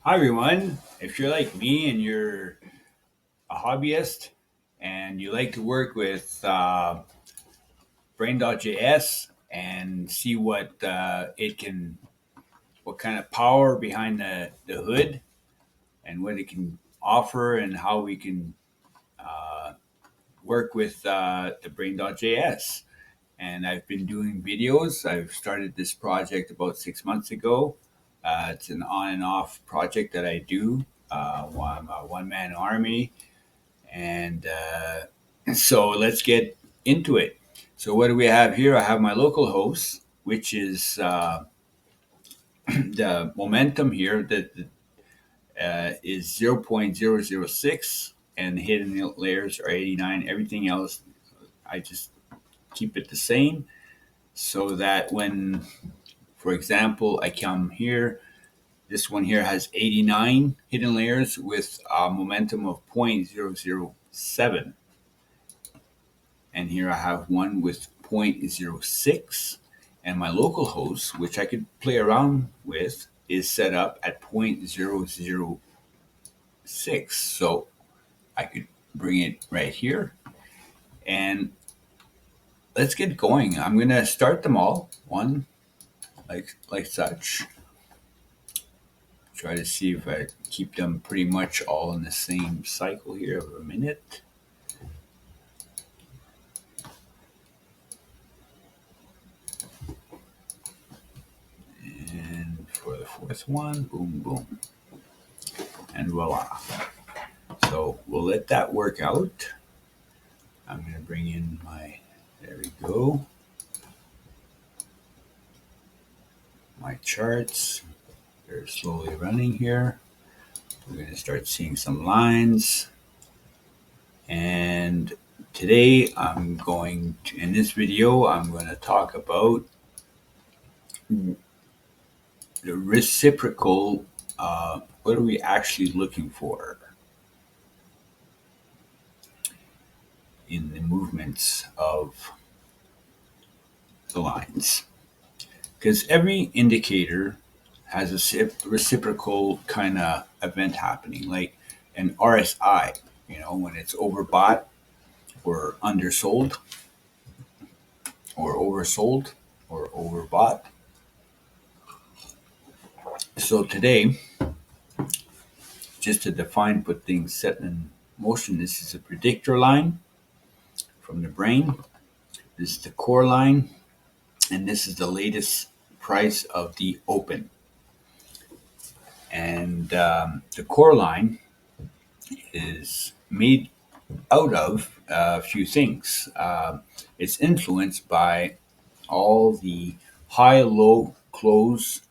Hi, everyone. If you're like me and you're a hobbyist and you like to work with Brain.js and see what kind of power behind the hood and what it can offer and how we can work with the Brain.js. And I've been doing videos. I've started this project about 6 months ago. It's an on and off project that I do. I'm a one man army. And so let's get into it. So what do we have here? I have my local host, which is the momentum here that is 0.006, and hidden layers are 89. Everything else, I just keep it the same so that when, for example, I come here, this one here has 89 hidden layers with a momentum of 0.007. And here I have one with zero point zero 0.06, and my local host, which I could play around with, is set up at 0.006. So I could bring it right here, and let's get going. I'm gonna start them all one like such. Try to see if I keep them pretty much all in the same cycle here of a minute. And for the fourth one, boom, boom, and voila. So we'll let that work out. I'm going to bring in there we go, my charts. They're slowly running here. We're going to start seeing some lines. And today in this video, I'm going to talk about the reciprocal. What are we actually looking for in the movements of the lines? Because every indicator has a reciprocal kind of event happening, like an RSI, when it's overbought or undersold or oversold or overbought. So today, just to define, put things set in motion, this is a predictor line from the brain. This is the core line, and this is the latest price of the open. And the core line is made out of a few things. It's influenced by all the high, low, close,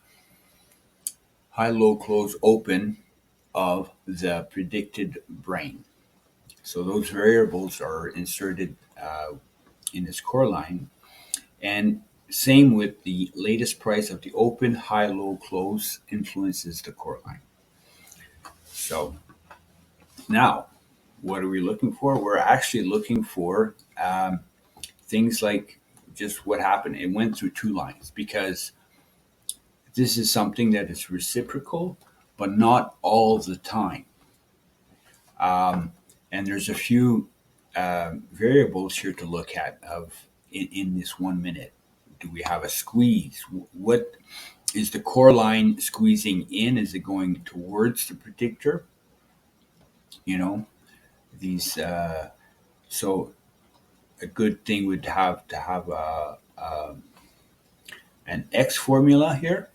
high, low, close, open of the predicted brain. So those variables are inserted in this core line, and same with the latest price of the open, high, low, close influences the core line. So now, what are we looking for? We're actually looking for things like just what happened. It went through two lines because this is something that is reciprocal, but not all the time. And there's a few variables here to look at in this 1 minute. Do we have a squeeze? What is the core line squeezing in? Is it going towards the predictor? You know, these. So a good thing would have to have an X formula here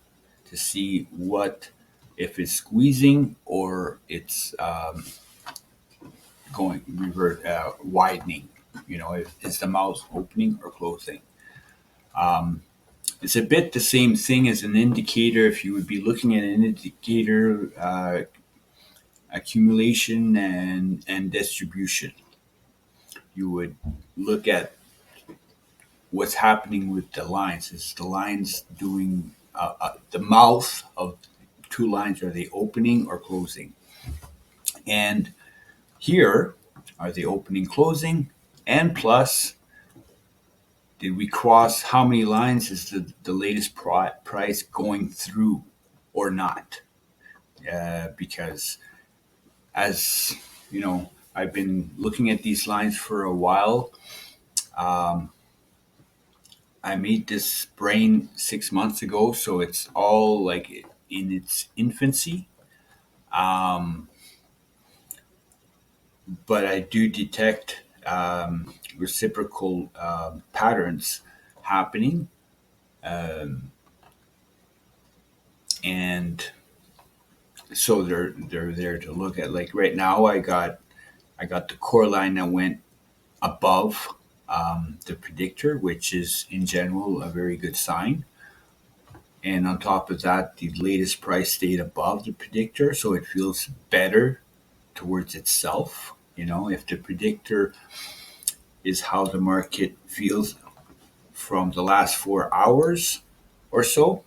to see what if it's squeezing or it's going revert widening. If it's the mouth opening or closing. It's a bit the same thing as an indicator. If you would be looking at an indicator, accumulation and distribution, you would look at what's happening with the lines. Is the lines doing the mouth of two lines? Are they opening or closing? And here are they opening, closing, and plus, did we cross how many lines is the latest price going through or not? because as you know, I've been looking at these lines for a while. Um, I made this brain 6 months ago, so it's all like in its infancy. Um, but I do detect reciprocal patterns happening, um, and so they're there to look at. Like right now, I got the core line that went above the predictor, which is in general a very good sign. And on top of that, the latest price stayed above the predictor, so it feels better towards itself. If the predictor is how the market feels from the last 4 hours or so,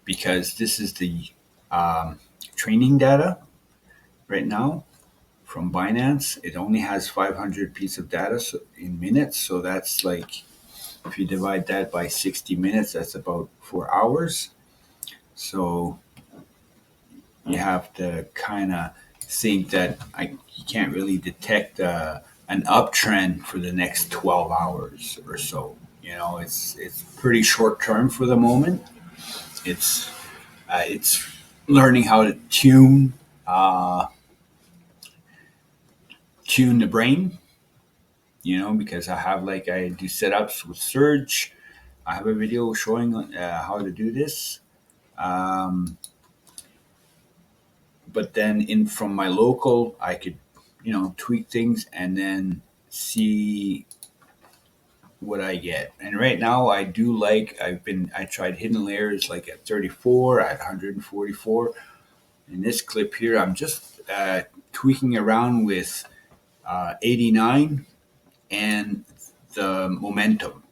because this is the um, training data right now from Binance. It only has 500 pieces of data in minutes, so that's like if you divide that by 60 minutes, that's about 4 hours. So you have to kind of think that you can't really detect an uptrend for the next 12 hours or so. It's pretty short term for the moment. It's learning how to uh, tune the brain. Because I do setups with Surge. I have a video showing how to do this. Um, but then in from my local, I could tweak things and then see what I get. And right now, I tried hidden layers like at 34, at 144. In this clip here, I'm just tweaking around with 89 and the momentum,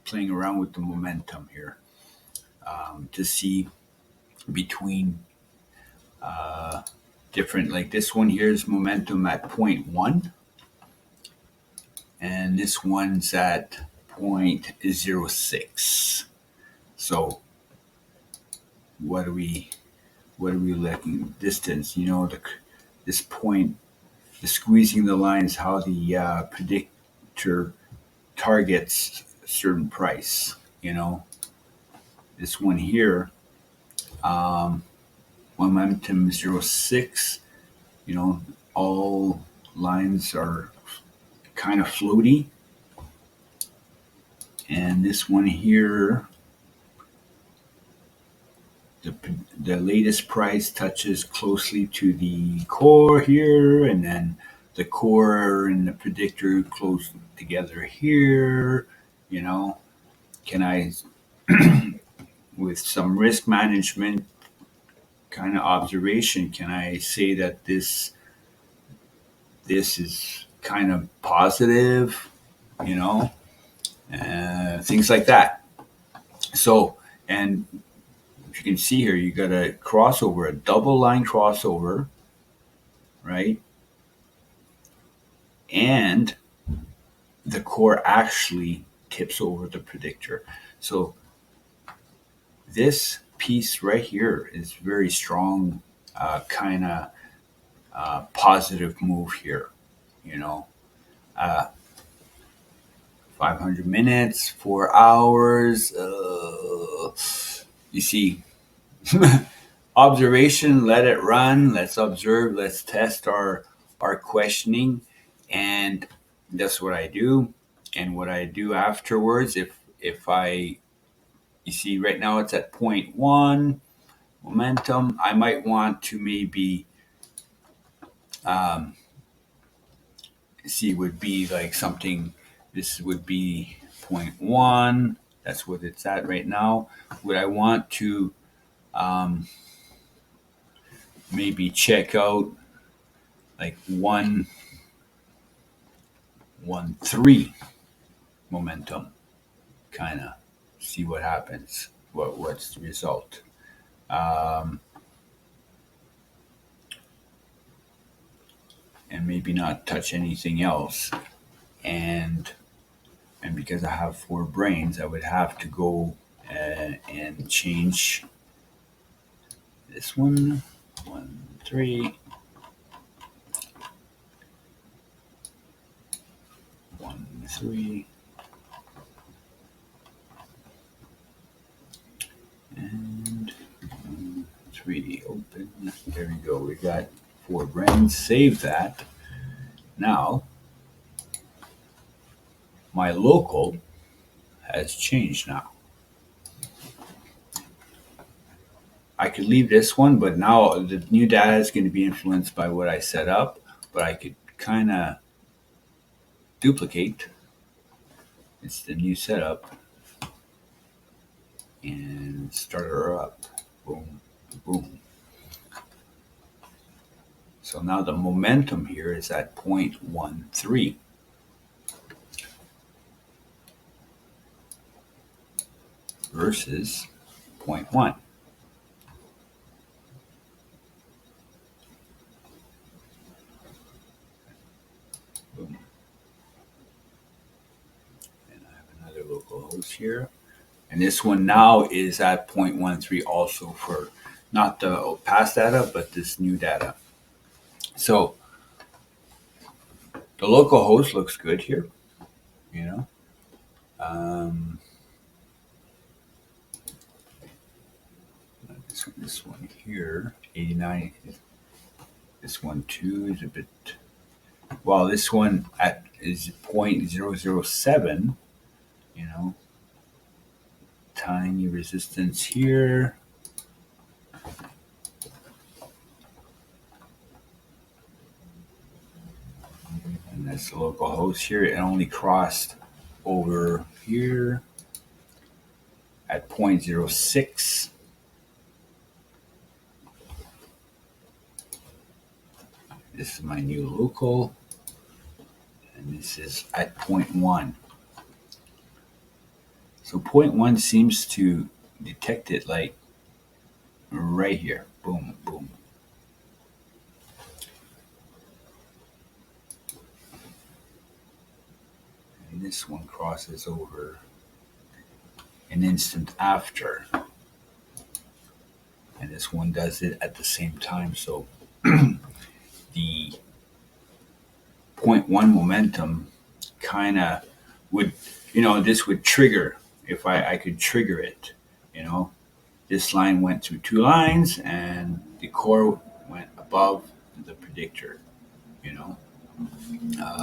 playing around with the momentum here to see between different, like this one here is momentum at zero point 0.1, and this one's at 0.06. So what are we looking distance? This point, the squeezing the line is how the predictor targets a certain price. This one here, um, momentum 0.6. All lines are kind of floaty, and this one here, the latest price touches closely to the core here, and then the core and the predictor close together here. You know, can I, with some risk management kind of observation, can I say that this is kind of positive? You know, things like that. So, and if you can see here, you got a crossover, a double line crossover, right? And the core actually tips over the predictor. So this piece right here is very strong, kind of positive move here. You know, uh, 500 minutes, 4 hours. You see, observation, let it run. Let's observe. Let's test our questioning, and that's what I do. And what I do afterwards, if I you see right now it's at point 0.1 momentum, I might want to maybe um, see would be like something. This would be point 0.1. That's what it's at right now. Would I want to um, maybe check out like 1.13 momentum, kind of see what happens. What's the result? Um, and maybe not touch anything else. And because I have 4 brains, I would have to go and change this one. 3, 1, 3, and 1, 3. Open. There we go. We got 4 brands. Save that. Now, my local has changed now. I could leave this one, but now the new data is going to be influenced by what I set up, but I could kind of duplicate. It's the new setup and start her up. Boom, boom. So now the momentum here is at 0.13. Versus 0.1. Boom. And I have another local host here. And this one now is at 0.13 also for not the past data, but this new data. So the local host looks good here, you know. This one here, 89. This one too is a bit. Well, this one is 0.007. You know, tiny resistance here. And that's the local host here. It only crossed over here at 0.06. This is my new local. And this is at 0.1. So 0.1 seems to detect it like right here. Boom, boom. And this one crosses over an instant after. And this one does it at the same time. So the 0.1 momentum kind of would, this would trigger if I could trigger it. This line went through 2 lines and the core went above the predictor.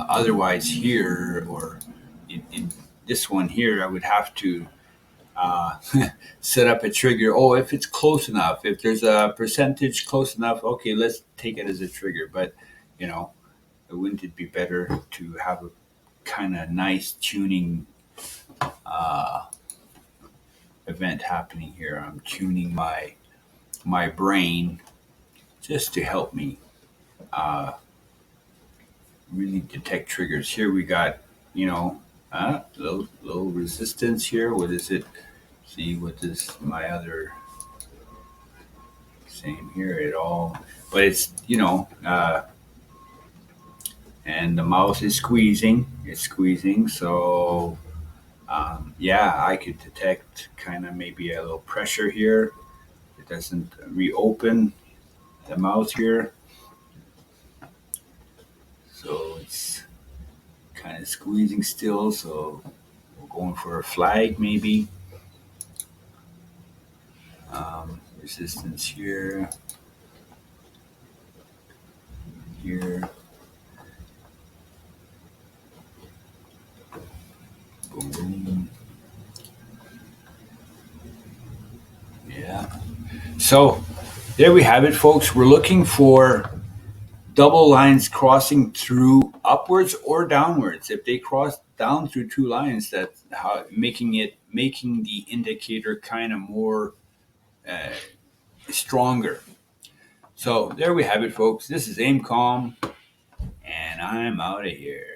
Otherwise here or in this one here, I would have to set up a trigger. Oh, if it's close enough, if there's a percentage close enough, okay, let's take it as a trigger. But, wouldn't it be better to have a kind of nice tuning event happening here? I'm tuning my brain just to help me really detect triggers. Here we got, little resistance here. What is it? See what is my other same here at all? But it's and the mouse is squeezing. It's squeezing. So I could detect kind of maybe a little pressure here. It doesn't reopen the mouth here. So it's kind of squeezing still. So we're going for a flag maybe. Resistance here. Here. Boom. Yeah. So there we have it, folks. We're looking for double lines crossing through upwards or downwards. If they cross down through 2 lines, that's making the indicator kind of more stronger. So there we have it, folks. This is AimCalm, and I'm out of here.